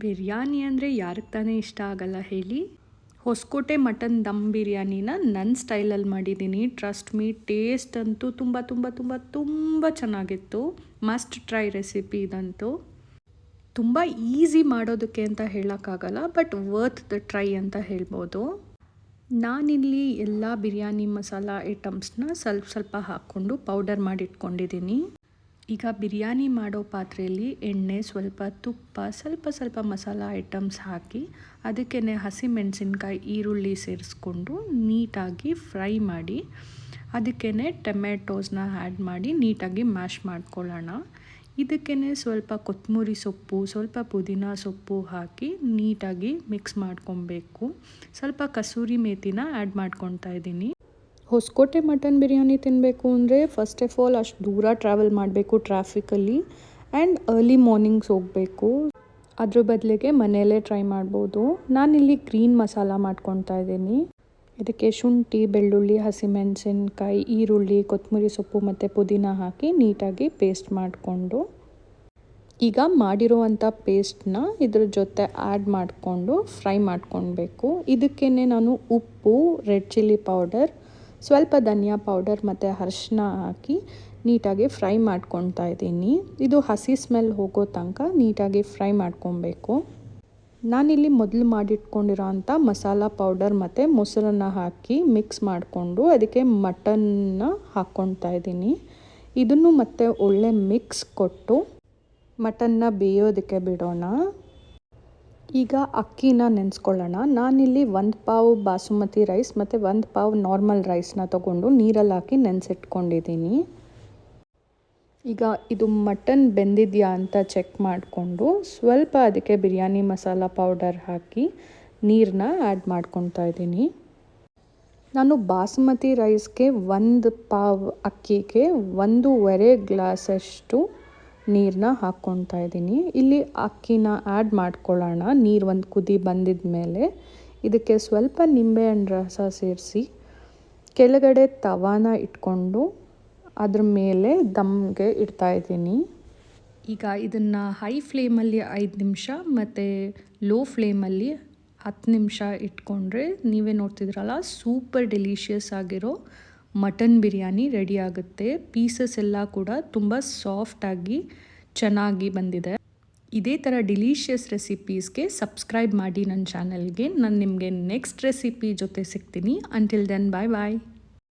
ಬಿರಿಯಾನಿ ಅಂದರೆ ಯಾರಿಗೆ ತಾನೇ ಇಷ್ಟ ಆಗಲ್ಲ ಹೇಳಿ. ಹೊಸಕೋಟೆ ಮಟನ್ ದಮ್ ಬಿರಿಯಾನಿನ ನನ್ನ ಸ್ಟೈಲಲ್ಲಿ ಮಾಡಿದ್ದೀನಿ. ಟ್ರಸ್ಟ್ ಮೀ, ಟೇಸ್ಟ್ ಅಂತೂ ತುಂಬ ತುಂಬ ತುಂಬ ತುಂಬ ಚೆನ್ನಾಗಿತ್ತು. ಮಸ್ಟ್ ಟ್ರೈ ರೆಸಿಪಿ ಇದಂತೂ. ತುಂಬ ಈಸಿ ಮಾಡೋದಕ್ಕೆ ಅಂತ ಹೇಳೋಕ್ಕಾಗಲ್ಲ, ಬಟ್ ವರ್ತ್ ದ ಟ್ರೈ ಅಂತ ಹೇಳ್ಬೋದು. ನಾನಿಲ್ಲಿ ಎಲ್ಲ ಬಿರಿಯಾನಿ ಮಸಾಲ ಐಟಮ್ಸ್ನ ಸ್ವಲ್ಪ ಸ್ವಲ್ಪ ಹಾಕ್ಕೊಂಡು ಪೌಡರ್ ಮಾಡಿಟ್ಕೊಂಡಿದ್ದೀನಿ. ಈಗ ಬಿರಿಯಾನಿ ಮಾಡೋ ಪಾತ್ರೆಯಲ್ಲಿ ಎಣ್ಣೆ, ಸ್ವಲ್ಪ ತುಪ್ಪ, ಸ್ವಲ್ಪ ಮಸಾಲ ಐಟಮ್ಸ್ ಹಾಕಿ ಅದಕ್ಕೇ ಹಸಿಮೆಣಸಿನ್ಕಾಯಿ, ಈರುಳ್ಳಿ ಸೇರಿಸ್ಕೊಂಡು ನೀಟಾಗಿ ಫ್ರೈ ಮಾಡಿ ಅದಕ್ಕೇ ಟೊಮೆಟೋಸ್ನ ಆ್ಯಡ್ ಮಾಡಿ ನೀಟಾಗಿ ಮ್ಯಾಶ್ ಮಾಡ್ಕೊಳ್ಳೋಣ. ಇದಕ್ಕೇ ಸ್ವಲ್ಪ ಕೊತ್ತಂಬರಿ ಸೊಪ್ಪು, ಸ್ವಲ್ಪ ಪುದೀನ ಸೊಪ್ಪು ಹಾಕಿ ನೀಟಾಗಿ ಮಿಕ್ಸ್ ಮಾಡ್ಕೊಬೇಕು. ಸ್ವಲ್ಪ ಕಸೂರಿ ಮೇಥಿನ ಆ್ಯಡ್ ಮಾಡ್ಕೊತಾ ಇದ್ದೀನಿ. ಹೊಸಕೋಟೆ ಮಟನ್ ಬಿರಿಯಾನಿ ತಿನ್ನಬೇಕು ಅಂದರೆ ಫಸ್ಟ್ ಆಫ್ ಆಲ್ ಅಷ್ಟು ದೂರ ಟ್ರಾವೆಲ್ ಮಾಡಬೇಕು ಟ್ರಾಫಿಕಲ್ಲಿ, ಆ್ಯಂಡ್ ಅರ್ಲಿ ಮಾರ್ನಿಂಗ್ಸ್ ಹೋಗಬೇಕು. ಅದ್ರ ಬದಲಿಗೆ ಮನೆಯಲ್ಲೇ ಟ್ರೈ ಮಾಡ್ಬೋದು. ನಾನಿಲ್ಲಿ ಗ್ರೀನ್ ಮಸಾಲ ಮಾಡ್ಕೊತಾ ಇದ್ದೀನಿ. ಇದಕ್ಕೆ ಶುಂಠಿ, ಬೆಳ್ಳುಳ್ಳಿ, ಹಸಿಮೆಣಸಿನ್ಕಾಯಿ, ಈರುಳ್ಳಿ, ಕೊತ್ತಂಬರಿ ಸೊಪ್ಪು ಮತ್ತು ಪುದೀನ ಹಾಕಿ ನೀಟಾಗಿ ಪೇಸ್ಟ್ ಮಾಡಿಕೊಂಡು, ಈಗ ಮಾಡಿರುವಂಥ ಪೇಸ್ಟನ್ನ ಇದ್ರ ಜೊತೆ ಆ್ಯಡ್ ಮಾಡಿಕೊಂಡು ಫ್ರೈ ಮಾಡ್ಕೊಳ್ಬೇಕು. ಇದಕ್ಕೇ ನಾನು ಉಪ್ಪು, ರೆಡ್ ಚಿಲ್ಲಿ ಪೌಡರ್, ಸ್ವಲ್ಪ ಧನಿಯಾ ಪೌಡರ್ ಮತ್ತು ಅರಿಶಿನ ಹಾಕಿ ನೀಟಾಗಿ ಫ್ರೈ ಮಾಡ್ಕೊತಾ ಇದ್ದೀನಿ. ಇದು ಹಸಿ ಸ್ಮೆಲ್ ಹೋಗೋ ತನಕ ನೀಟಾಗಿ ಫ್ರೈ ಮಾಡ್ಕೊಬೇಕು. ನಾನಿಲ್ಲಿ ಮೊದಲು ಮಾಡಿಟ್ಕೊಂಡಿರೋ ಅಂಥ ಮಸಾಲ ಪೌಡರ್ ಮತ್ತು ಮೊಸರನ್ನ ಹಾಕಿ ಮಿಕ್ಸ್ ಮಾಡಿಕೊಂಡು ಅದಕ್ಕೆ ಮಟನ್ನ ಹಾಕ್ಕೊತಾ ಇದ್ದೀನಿ. ಇದನ್ನು ಮತ್ತೆ ಒಳ್ಳೆ ಮಿಕ್ಸ್ ಕೊಟ್ಟು ಮಟನ್ನ ಬೇಯೋದಕ್ಕೆ ಬಿಡೋಣ. ಈಗ ಅಕ್ಕಿನ ನೆನೆಸ್ಕೊಳ್ಳೋಣ. ನಾನಿಲ್ಲಿ 1 ಪಾವು ಬಾಸುಮತಿ ರೈಸ್ ಮತ್ತು 1 ಪಾವು ನಾರ್ಮಲ್ ರೈಸ್ನ ತೊಗೊಂಡು ನೀರಲ್ಲಿ ಹಾಕಿ ನೆನೆಸಿಟ್ಕೊಂಡಿದ್ದೀನಿ. ಈಗ ಇದು ಮಟನ್ ಬೆಂದಿದೆಯಾ ಅಂತ ಚೆಕ್ ಮಾಡಿಕೊಂಡು ಸ್ವಲ್ಪ ಅದಕ್ಕೆ ಬಿರಿಯಾನಿ ಮಸಾಲ ಪೌಡರ್ ಹಾಕಿ ನೀರನ್ನ ಆ್ಯಡ್ ಮಾಡ್ಕೊತಾ ಇದ್ದೀನಿ. ನಾನು ಬಾಸುಮತಿ ರೈಸ್ಗೆ 1 ಪಾವು ಅಕ್ಕಿಗೆ 1.5 ಗ್ಲಾಸಷ್ಟು ನೀರನ್ನ ಹಾಕ್ಕೊತಾ ಇದ್ದೀನಿ. ಇಲ್ಲಿ ಅಕ್ಕಿನ ಆ್ಯಡ್ ಮಾಡ್ಕೊಳ್ಳೋಣ. ನೀರು ಒಂದು ಕುದಿ ಬಂದಿದ ಮೇಲೆ ಇದಕ್ಕೆ ಸ್ವಲ್ಪ ನಿಂಬೆಹಣ್ಣು ರಸ ಸೇರಿಸಿ ಕೆಳಗಡೆ ತವಾನ ಇಟ್ಕೊಂಡು ಅದ್ರ ಮೇಲೆ ದಮ್ಗೆ ಇಡ್ತಾಯಿದ್ದೀನಿ. ಈಗ ಇದನ್ನು ಹೈ ಫ್ಲೇಮಲ್ಲಿ 5 ನಿಮಿಷ ಮತ್ತು ಲೋ ಫ್ಲೇಮಲ್ಲಿ 10 ನಿಮಿಷ ಇಟ್ಕೊಂಡ್ರೆ ನೀವೇ ನೋಡ್ತಿದ್ರಲ್ಲ, ಸೂಪರ್ ಡೆಲಿಷಿಯಸ್ ಆಗಿರೋ ಮಟನ್ ಬಿರಿಯಾನಿ ರೆಡಿ ಆಗುತ್ತೆ. ಪೀಸಸ್ ಎಲ್ಲ ಕೂಡ ತುಂಬ ಸಾಫ್ಟಾಗಿ ಚೆನ್ನಾಗಿ ಬಂದಿದೆ. ಇದೇ ಥರ ಡಿಲಿಷಿಯಸ್ ರೆಸಿಪೀಸ್ಗೆ ಸಬ್ಸ್ಕ್ರೈಬ್ ಮಾಡಿ ನನ್ನ ಚಾನಲ್ಗೆ. ನಾನು ನಿಮಗೆ ನೆಕ್ಸ್ಟ್ ರೆಸಿಪಿ ಜೊತೆ ಸಿಗ್ತೀನಿ. ಅಂಟಿಲ್ ದೆನ್, ಬಾಯ್ ಬಾಯ್.